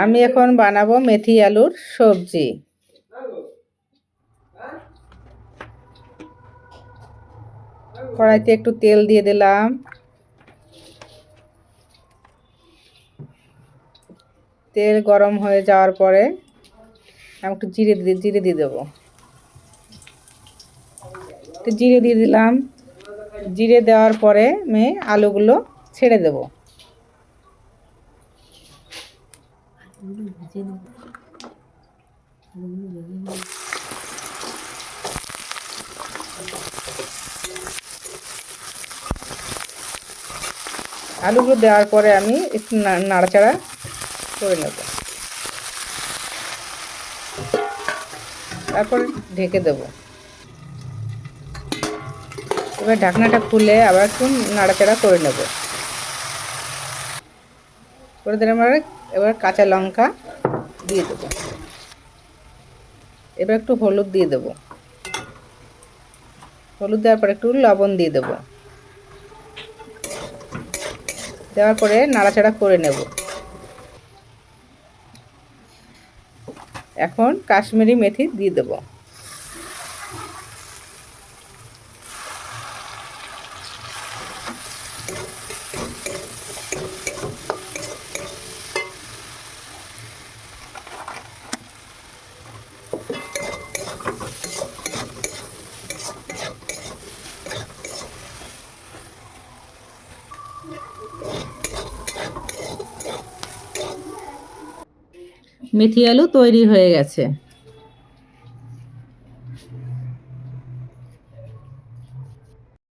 আমি এখন বানাবো মেথি আলুর সবজি। কড়াইতে একটু তেল দিয়ে দিলাম। তেল গরম হয়ে যাওয়ার পরে আমি একটু জিরে দিয়ে দেবো। একটু জিরে দিয়ে দিলাম। জিরে দেওয়ার পরে আমি আলুগুলো ছেড়ে দেব। আলুগুলো দেওয়ার পরে আমি একটু নাড়াচাড়া করে নেব। তারপর ঢেকে দেব। এবার ঢাকনাটা খুলে আবার একটু নাড়াচাড়া করে নেব। করে দিলাম। এবার কাঁচা লঙ্কা দিয়ে দেবো। এবার একটু হলুদ দিয়ে দেবো। হলুদ দেওয়ার পরে একটু লবণ দিয়ে দেবো। দেওয়ার পরে নাড়াচাড়া করে নেব। এখন কাশ্মীরি মেথি দিয়ে দেবো। মেথি আলু তৈরি হয়ে গেছে।